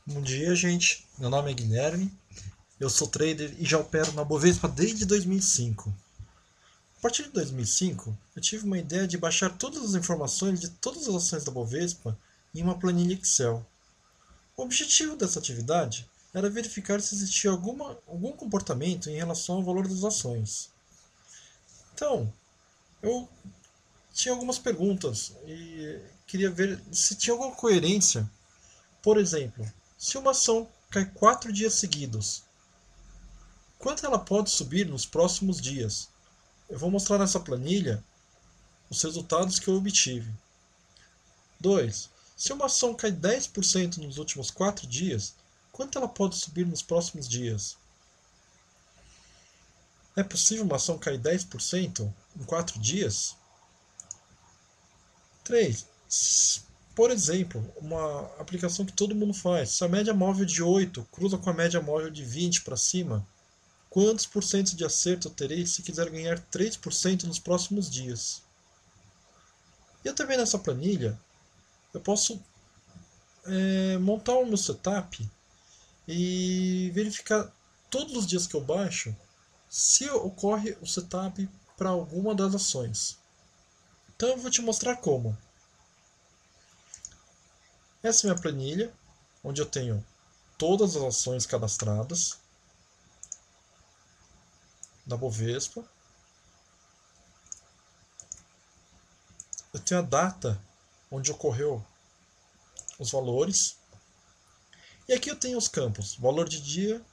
Bom dia, gente. Meu nome é Guilherme. Eu sou trader e já opero na Bovespa desde 2005. A partir de 2005, eu tive uma ideia de baixar todas as informações de todas as ações da Bovespa em uma planilha Excel. O objetivo dessa atividade era verificar se existia algum comportamento em relação ao valor das ações. Então, eu tinha algumas perguntas e queria ver se tinha alguma coerência. Por exemplo, se uma ação cai 4 dias seguidos, quanto ela pode subir nos próximos dias? Eu vou mostrar nessa planilha os resultados que eu obtive. 2. Se uma ação cai 10% nos últimos 4 dias, quanto ela pode subir nos próximos dias? É possível uma ação cair 10% em 4 dias? 3. Por exemplo, uma aplicação que todo mundo faz. Se a média móvel de 8 cruza com a média móvel de 20 para cima, quantos por cento de acerto eu terei se quiser ganhar 3% nos próximos dias? E eu também nessa planilha, eu posso montar o meu setup e verificar todos os dias que eu baixo se ocorre o setup para alguma das ações. Então eu vou te mostrar como. Essa é a minha planilha, onde eu tenho todas as ações cadastradas da Bovespa. Eu tenho a data onde ocorreu os valores. E aqui eu tenho os campos: valor de dia,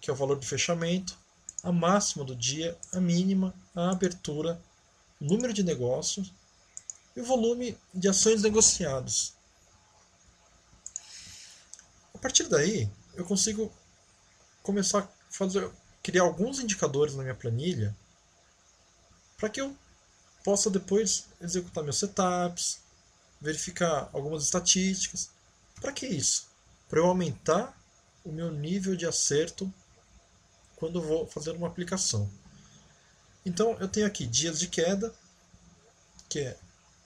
que é o valor de fechamento, a máxima do dia, a mínima, a abertura, o número de negócios e o volume de ações negociadas. A partir daí, eu consigo começar a criar alguns indicadores na minha planilha para que eu possa depois executar meus setups, verificar algumas estatísticas. Para que isso? Para eu aumentar o meu nível de acerto quando vou fazer uma aplicação. Então eu tenho aqui dias de queda, que é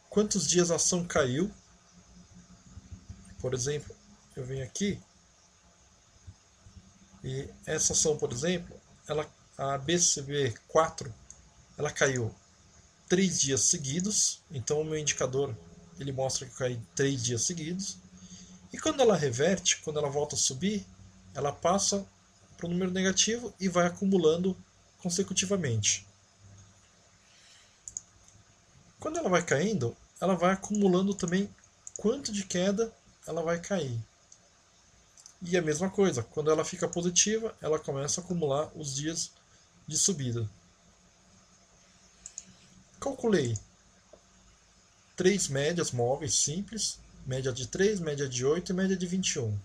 quantos dias a ação caiu. Por exemplo, eu venho aqui e essa ação, por exemplo, a BCB4, ela caiu 3 dias seguidos, então o meu indicador ele mostra que caiu 3 dias seguidos. E quando ela reverte, quando ela volta a subir, ela passa para o número negativo e vai acumulando consecutivamente. Quando ela vai caindo, ela vai acumulando também quanto de queda ela vai cair. E a mesma coisa, quando ela fica positiva, ela começa a acumular os dias de subida. Calculei 3 médias móveis simples, média de 3, média de 8 e média de 21.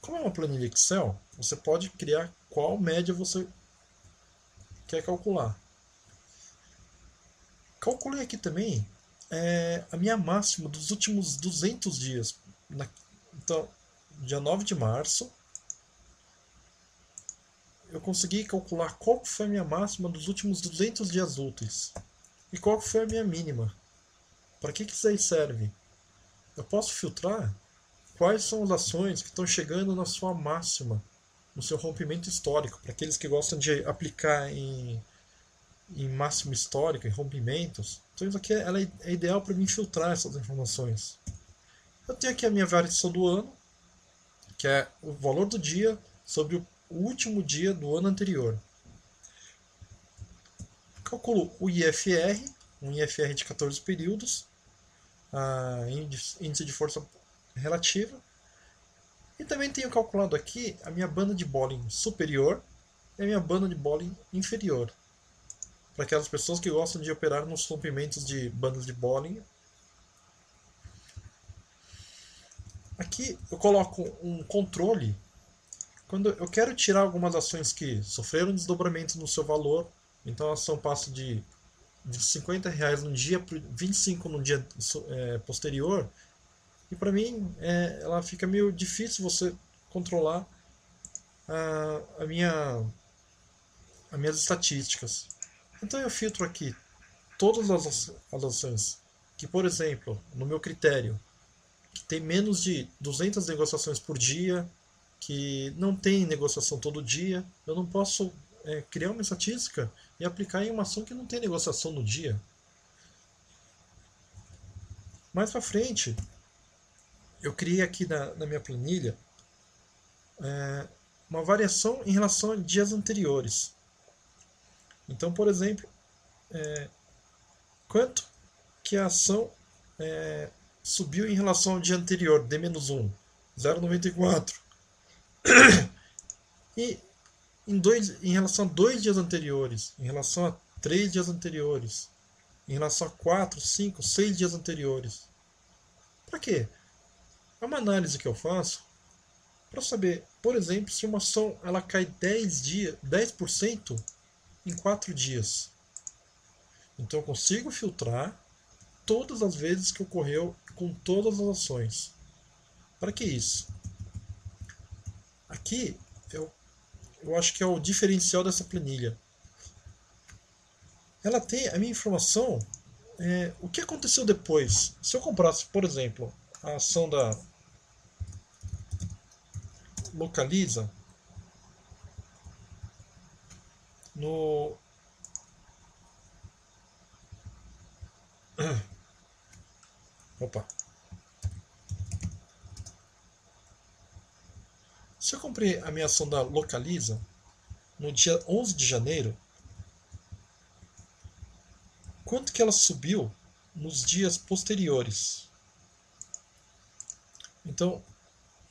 Como é uma planilha Excel, você pode criar qual média você quer calcular. Calculei aqui também a minha máxima dos últimos 200 dias. Então, dia 9 de março, eu consegui calcular qual foi a minha máxima dos últimos 200 dias úteis e qual foi a minha mínima. Para que isso aí serve? Eu posso filtrar quais são as ações que estão chegando na sua máxima, no seu rompimento histórico, para aqueles que gostam de aplicar em máximo histórico, em rompimentos. Então isso aqui ela é ideal para me filtrar essas informações. Eu tenho aqui a minha variação do ano, que é o valor do dia sobre o último dia do ano anterior. Calculo o IFR, um IFR de 14 períodos, a índice de força relativa. E também tenho calculado aqui a minha banda de Bollinger superior e a minha banda de Bollinger inferior. Para aquelas pessoas que gostam de operar nos rompimentos de bandas de Bollinger. Aqui eu coloco um controle quando eu quero tirar algumas ações que sofreram desdobramento no seu valor. Então a ação passa de R$ 50 no dia para 25 no dia posterior. E para mim ela fica meio difícil você controlar a minha, as minhas estatísticas. Então eu filtro aqui todas as ações que, por exemplo, no meu critério, que tem menos de 200 negociações por dia, que não tem negociação todo dia. Eu não posso criar uma estatística e aplicar em uma ação que não tem negociação no dia. Mais para frente, eu criei aqui na minha planilha uma variação em relação a dias anteriores. Então, por exemplo, quanto que a ação subiu em relação ao dia anterior, D-1, 0,94. E em relação a 2 dias anteriores, em relação a 3 dias anteriores, em relação a 4, 5, 6 dias anteriores. Para quê? É uma análise que eu faço para saber, por exemplo, se uma ação ela cai 10% em 4 dias. Então eu consigo filtrar todas as vezes que ocorreu com todas as ações. Para que isso? Aqui eu acho que é o diferencial dessa planilha. Ela tem a minha informação, o que aconteceu depois. Se eu comprasse, por exemplo, a ação da Localiza no opa. Se eu comprei a minha ação da Localiza no dia 11 de janeiro, quanto que ela subiu nos dias posteriores? Então,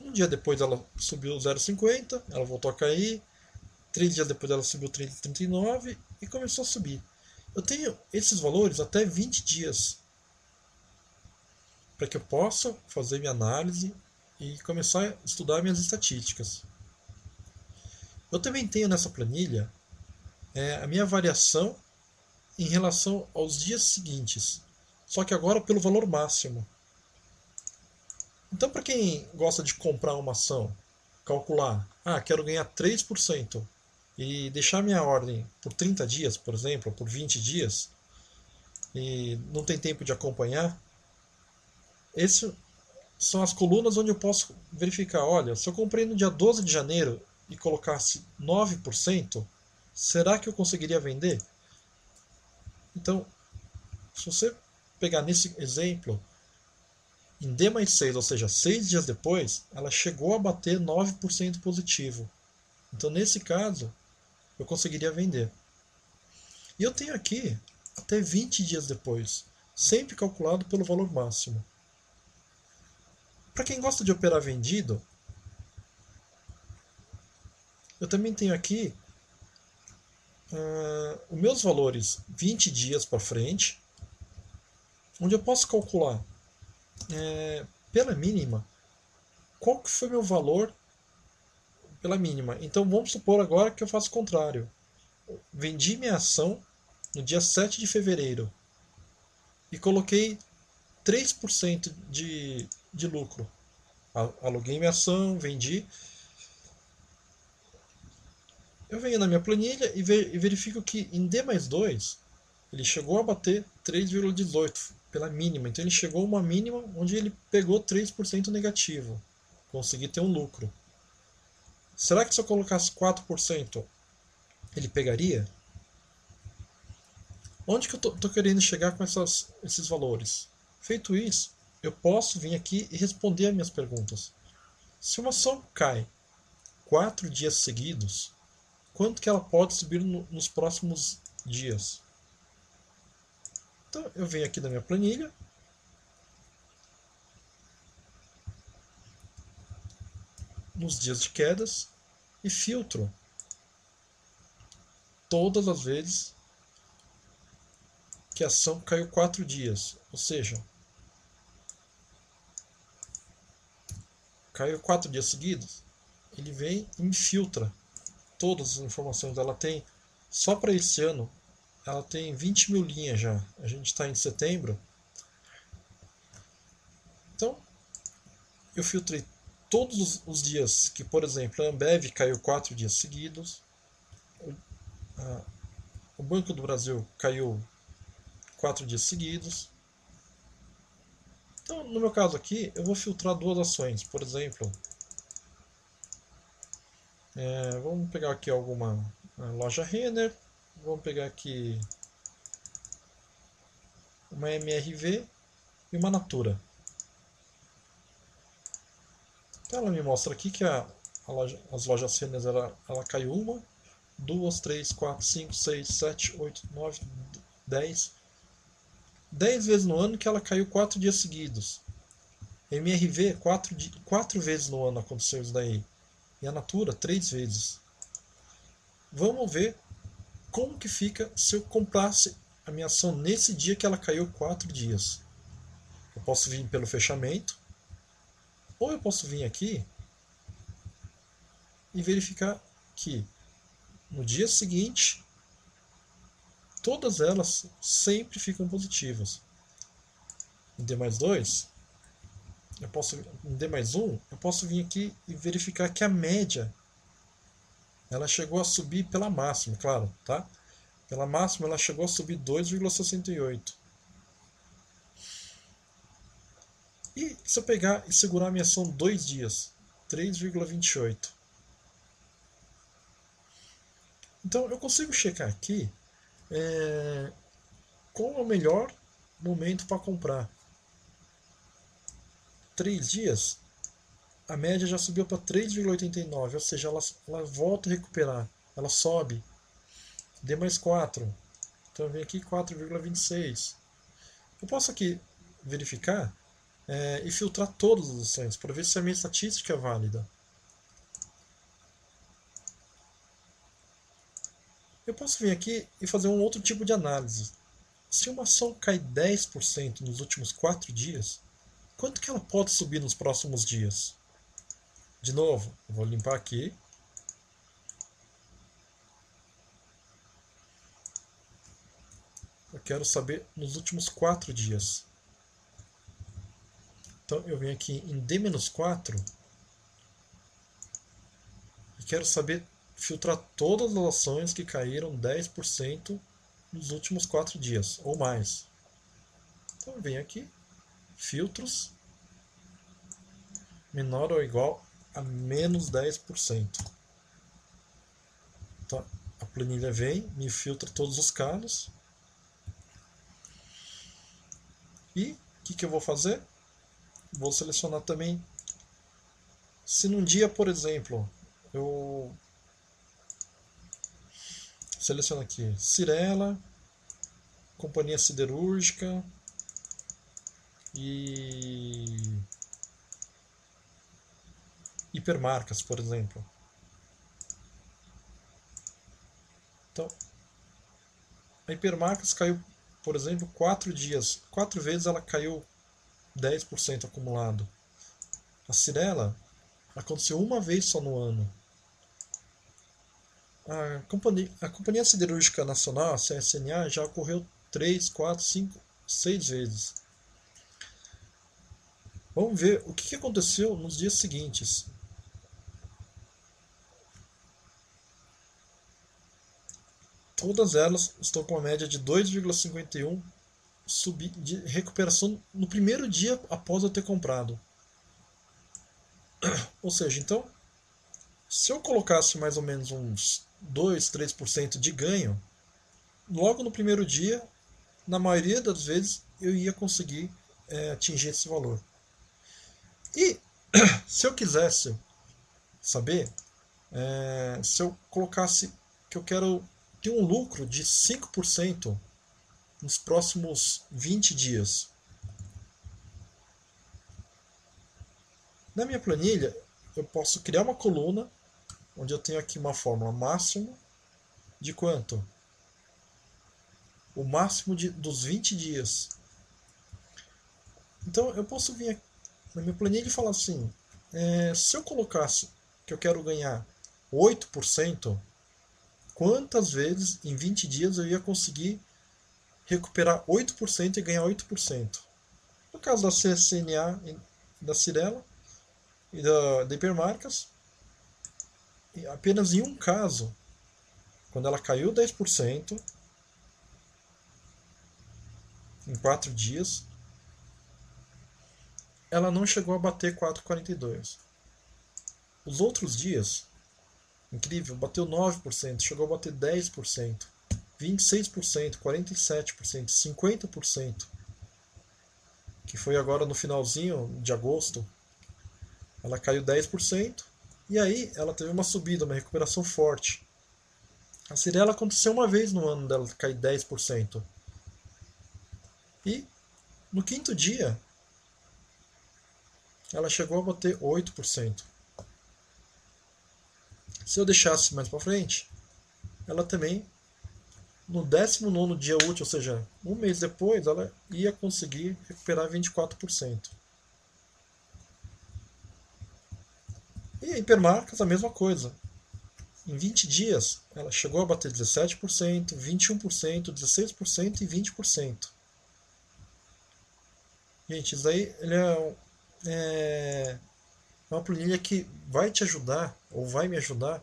um dia depois ela subiu 0,50, ela voltou a cair. 3 dias depois ela subiu 3,39 e começou a subir. Eu tenho esses valores até 20 dias para que eu possa fazer minha análise e começar a estudar minhas estatísticas. Eu também tenho nessa planilha a minha variação em relação aos dias seguintes, só que agora pelo valor máximo. Então, para quem gosta de comprar uma ação, calcular, quero ganhar 3% e deixar minha ordem por 30 dias, por exemplo, ou por 20 dias, e não tem tempo de acompanhar, essas são as colunas onde eu posso verificar, olha, se eu comprei no dia 12 de janeiro e colocasse 9%, será que eu conseguiria vender? Então, se você pegar nesse exemplo, em D mais 6, ou seja, 6 dias depois, ela chegou a bater 9% positivo. Então, nesse caso, eu conseguiria vender. E eu tenho aqui até 20 dias depois, sempre calculado pelo valor máximo. Para quem gosta de operar vendido, eu também tenho aqui os meus valores 20 dias para frente, onde eu posso calcular pela mínima qual que foi meu valor pela mínima. Então vamos supor agora que eu faço o contrário. Vendi minha ação no dia 7 de fevereiro e coloquei 3% de lucro. Aluguei minha ação, vendi. Eu venho na minha planilha e verifico que em D mais 2 ele chegou a bater 3,18 pela mínima. Então ele chegou a uma mínima onde ele pegou 3% negativo. Consegui ter um lucro. Será que se eu colocasse 4% ele pegaria? Onde que eu estou querendo chegar com esses valores? Feito isso, eu posso vir aqui e responder as minhas perguntas. Se uma ação cai 4 dias seguidos, quanto que ela pode subir nos próximos dias? Então eu venho aqui na minha planilha, nos dias de quedas, e filtro todas as vezes que a ação caiu 4 dias. Ou seja, caiu 4 dias seguidos, ele vem e me filtra todas as informações. Ela tem, só para esse ano, ela tem 20 mil linhas já. A gente está em setembro. Então, eu filtrei todos os dias que, por exemplo, a Ambev caiu 4 dias seguidos. O Banco do Brasil caiu 4 dias seguidos. Então, no meu caso aqui, eu vou filtrar duas ações. Por exemplo, vamos pegar aqui alguma loja Renner, vamos pegar aqui uma MRV e uma Natura. Então ela me mostra aqui que as lojas Renner ela caiu uma, duas, três, quatro, cinco, seis, sete, oito, nove, 10. 10 vezes no ano que ela caiu 4 dias seguidos. MRV, 4 vezes no ano aconteceu isso daí. E a Natura, 3 vezes. Vamos ver como que fica se eu comprasse a minha ação nesse dia que ela caiu 4 dias. Eu posso vir pelo fechamento, ou eu posso vir aqui e verificar que no dia seguinte todas elas sempre ficam positivas. Em D mais 2, em D mais 1, eu posso vir aqui e verificar que a média ela chegou a subir pela máxima, claro, tá? Pela máxima ela chegou a subir 2,68. E se eu pegar e segurar a minha ação 2 dias, 3,28. Então eu consigo checar aqui qual é o melhor momento para comprar. 3 dias, a média já subiu para 3,89, ou seja, ela volta a recuperar, ela sobe. D mais 4, então eu venho aqui 4,26. Eu posso aqui verificar e filtrar todas as ações para ver se a minha estatística é válida. Eu posso vir aqui e fazer um outro tipo de análise. Se uma ação cai 10% nos últimos 4 dias, quanto que ela pode subir nos próximos dias? De novo, eu vou limpar aqui. Eu quero saber nos últimos 4 dias. Então eu venho aqui em D-4 e quero saber filtrar todas as ações que caíram 10% nos últimos 4 dias ou mais. Então eu venho aqui, filtros, menor ou igual a menos 10%. Então a planilha vem, me filtra todos os casos. E o que eu vou fazer? Vou selecionar também. Se num dia, por exemplo, eu seleciono aqui Cyrela, Companhia Siderúrgica e Hipermarcas, por exemplo. Então, a Hipermarcas caiu, por exemplo, 4 dias. 4 vezes ela caiu 10% acumulado. A Cyrela aconteceu uma vez só no ano. A Companhia Siderúrgica Nacional, a CSNA, já ocorreu 3, 4, 5, 6 vezes. Vamos ver o que aconteceu nos dias seguintes. Todas elas estão com uma média de 2,51 de recuperação no primeiro dia após eu ter comprado. Ou seja, então, se eu colocasse mais ou menos uns 2, 3% de ganho, logo no primeiro dia, na maioria das vezes, eu ia conseguir atingir esse valor. E se eu quisesse saber, se eu colocasse que eu quero ter um lucro de 5% nos próximos 20 dias. Na minha planilha, eu posso criar uma coluna onde eu tenho aqui uma fórmula máximo de quanto? O máximo dos 20 dias. Então eu posso vir aqui na minha planilha e falar assim, se eu colocasse que eu quero ganhar 8%, quantas vezes em 20 dias eu ia conseguir recuperar 8% e ganhar 8%? No caso da CSNA, da Cyrela e da Hipermarcas, apenas em um caso, quando ela caiu 10% em 4 dias, ela não chegou a bater 4,42. Os outros dias, incrível, bateu 9%, chegou a bater 10%, 26%, 47%, 50%, que foi agora no finalzinho de agosto, ela caiu 10%, e aí ela teve uma subida, uma recuperação forte. A Cirela aconteceu uma vez no ano dela cair 10%. E no quinto dia, ela chegou a bater 8%. Se eu deixasse mais para frente, ela também, no 19º dia útil, ou seja, um mês depois, ela ia conseguir recuperar 24%. E a Hipermarcas, a mesma coisa. Em 20 dias, ela chegou a bater 17%, 21%, 16% e 20%. Gente, isso aí ele é uma planilha que vai te ajudar, ou vai me ajudar,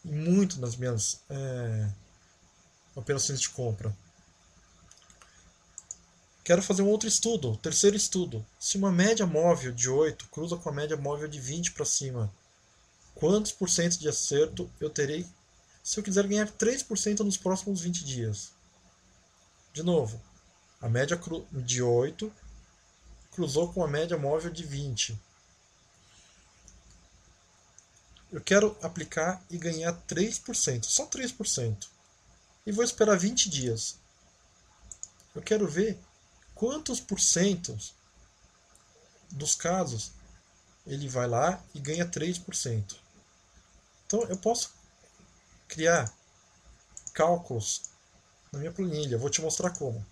muito nas minhas operações de compra. Quero fazer um outro estudo, terceiro estudo. Se uma média móvel de 8 cruza com a média móvel de 20 para cima, quantos por cento de acerto eu terei se eu quiser ganhar 3% nos próximos 20 dias? De novo, a média de 8 cruzou com a média móvel de 20. Eu quero aplicar e ganhar 3%, só 3%. E vou esperar 20 dias. Eu quero ver quantos por cento dos casos ele vai lá e ganha 3%. Então eu posso criar cálculos na minha planilha. Eu vou te mostrar como.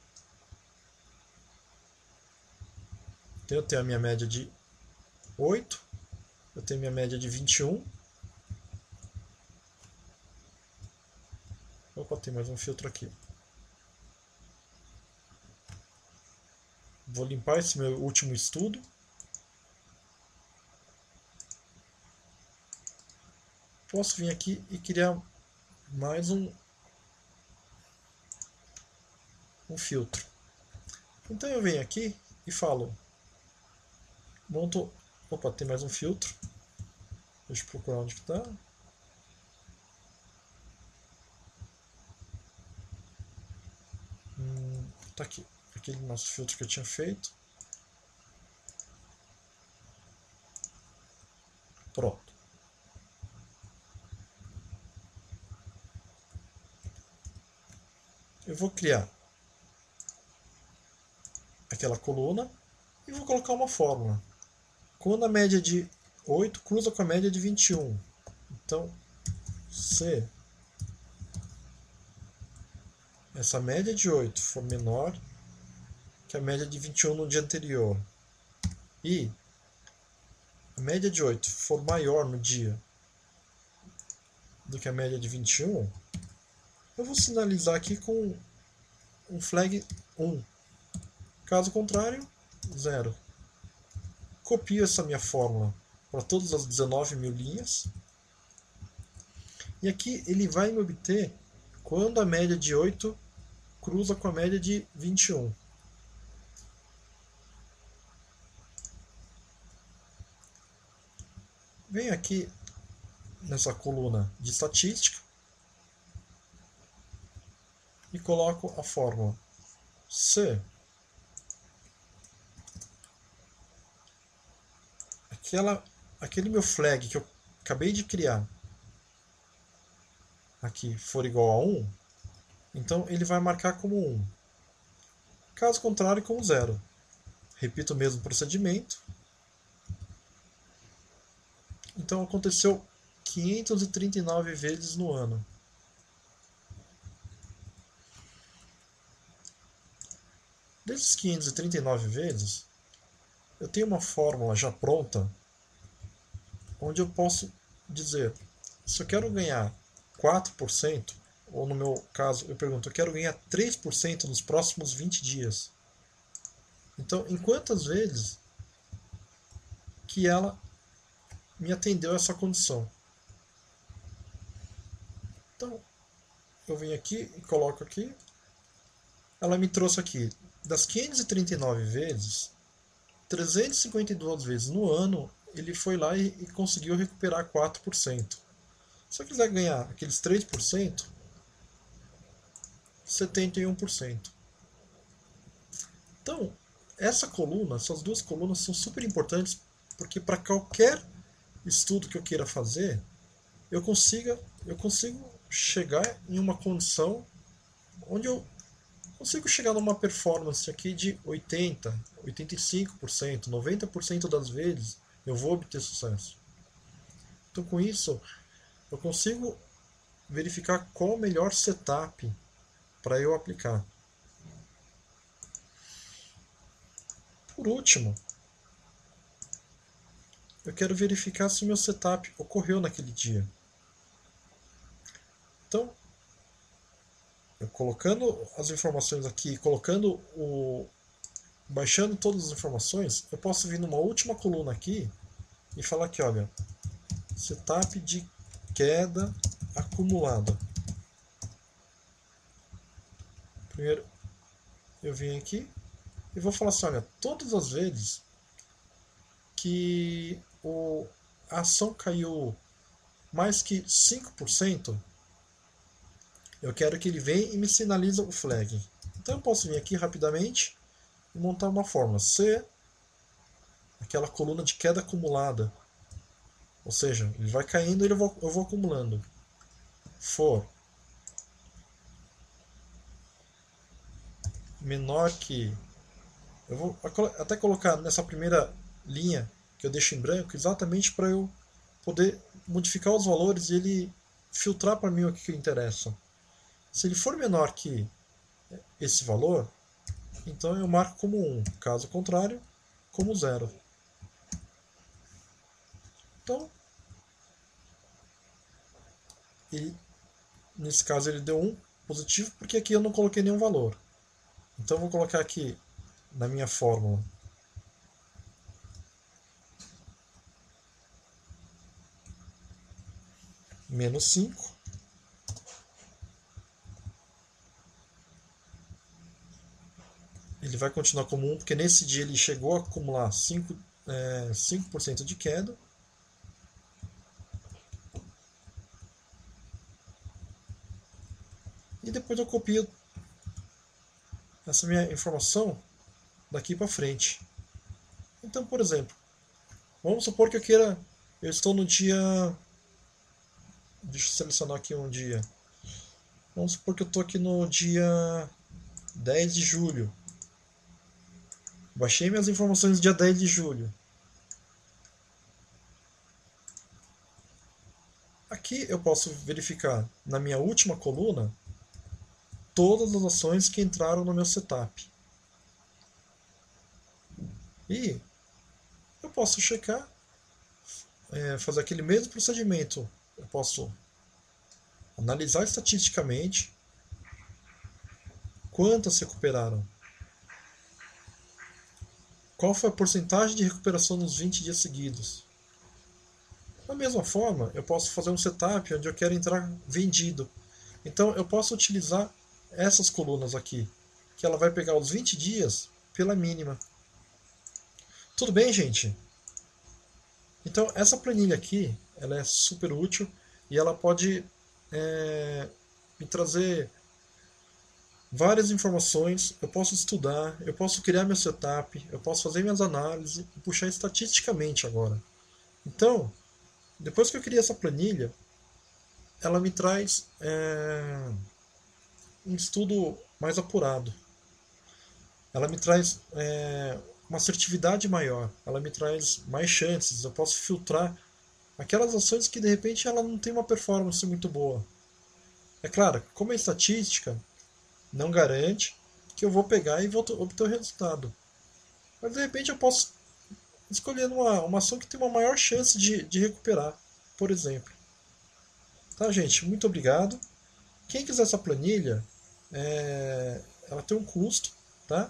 Então eu tenho a minha média de 8, eu tenho a minha média de 21. Opa, tem mais um filtro aqui. Vou limpar esse meu último estudo. Posso vir aqui e criar mais um filtro. Então eu venho aqui e falo, monto, opa, tem mais um filtro. Deixa eu procurar onde que está. Tá aqui, aquele nosso filtro que eu tinha feito. Pronto. Eu vou criar aquela coluna e vou colocar uma fórmula. Quando a média de 8 cruza com a média de 21. Então, se essa média de 8 for menor que a média de 21 no dia anterior e a média de 8 for maior no dia do que a média de 21, eu vou sinalizar aqui com um flag 1. Caso contrário, 0. Copio essa minha fórmula para todas as 19.000 linhas. E aqui ele vai me obter quando a média de 8 cruza com a média de 21. Venho aqui nessa coluna de estatística e coloco a fórmula. Se aquele meu flag que eu acabei de criar aqui for igual a 1, então ele vai marcar como 1. Caso contrário, como 0. Repito o mesmo procedimento. Então aconteceu 539 vezes no ano. Desses 539 vezes, eu tenho uma fórmula já pronta, onde eu posso dizer, se eu quero ganhar 4%, ou no meu caso eu pergunto, eu quero ganhar 3% nos próximos 20 dias. Então, em quantas vezes que ela me atendeu essa condição? Então, eu venho aqui e coloco aqui, ela me trouxe aqui, das 539 vezes, 352 vezes no ano, ele foi lá e conseguiu recuperar 4%. Se eu quiser ganhar aqueles 3%, 71%. Então, essas duas colunas são super importantes, porque para qualquer estudo que eu queira fazer, eu consigo chegar em uma condição onde eu consigo chegar numa performance aqui de 80%, 85%, 90% das vezes eu vou obter sucesso. Então, com isso, eu consigo verificar qual o melhor setup para eu aplicar. Por último, eu quero verificar se o meu setup ocorreu naquele dia. Então, eu colocando as informações aqui, baixando todas as informações, eu posso vir numa última coluna aqui e falar aqui, olha, setup de queda acumulada. Primeiro, eu venho aqui e vou falar assim, olha, todas as vezes que a ação caiu mais que 5%, eu quero que ele venha e me sinalize o flag. Então eu posso vir aqui rapidamente e montar uma fórmula. Se aquela coluna de queda acumulada, ou seja, ele vai caindo e eu vou acumulando, for menor que... Eu vou até colocar nessa primeira linha que eu deixo em branco, exatamente para eu poder modificar os valores e ele filtrar para mim o que interessa. Se ele for menor que esse valor, então eu marco como 1. Caso contrário, como 0. Então, nesse caso ele deu 1 positivo, porque aqui eu não coloquei nenhum valor. Então eu vou colocar aqui na minha fórmula menos 5. Ele vai continuar como 1, porque nesse dia ele chegou a acumular 5% de queda. E depois eu copio essa minha informação daqui para frente. Então, por exemplo, vamos supor que eu estou no dia... Deixa eu selecionar aqui um dia. Vamos supor que eu estou aqui no dia 10 de julho. Baixei minhas informações no dia 10 de julho. Aqui eu posso verificar na minha última coluna todas as ações que entraram no meu setup. E eu posso checar, fazer aquele mesmo procedimento. Eu posso analisar estatisticamente quantas recuperaram. Qual foi a porcentagem de recuperação nos 20 dias seguidos? Da mesma forma, eu posso fazer um setup onde eu quero entrar vendido. Então eu posso utilizar essas colunas aqui, que ela vai pegar os 20 dias pela mínima. Tudo bem, gente? Então essa planilha aqui, ela é super útil e ela pode me trazer várias informações. Eu posso estudar, eu posso criar meu setup, eu posso fazer minhas análises e puxar estatisticamente agora. Então, depois que eu criei essa planilha, ela me traz um estudo mais apurado. Ela me traz uma assertividade maior. Ela me traz mais chances. Eu posso filtrar aquelas ações que de repente ela não tem uma performance muito boa. É claro, como é estatística, não garante que eu vou pegar e vou obter o resultado. Mas de repente eu posso escolher uma ação que tem uma maior chance de recuperar, por exemplo. Tá, gente? Muito obrigado. Quem quiser essa planilha, ela tem um custo, tá?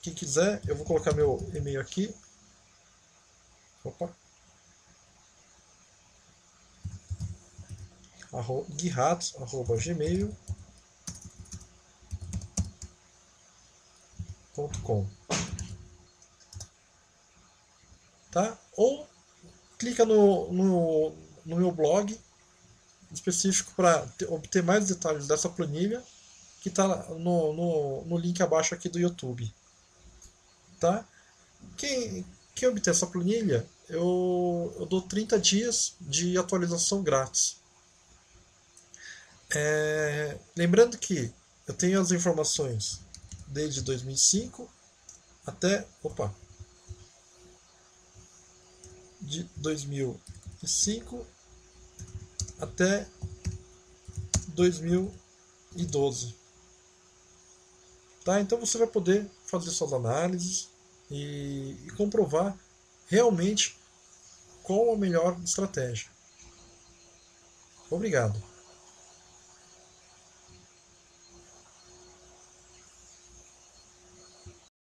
Quem quiser, eu vou colocar meu e-mail aqui. Opa. guiratos@gmail.com. tá? Ou clica no meu blog específico para obter mais detalhes dessa planilha que está no link abaixo aqui do YouTube, tá? Quem obter essa planilha, eu dou 30 dias de atualização grátis. Lembrando que eu tenho as informações desde 2005 até. Opa! De 2005 até 2012. Tá? Então você vai poder fazer suas análises e comprovar realmente qual a melhor estratégia. Obrigado.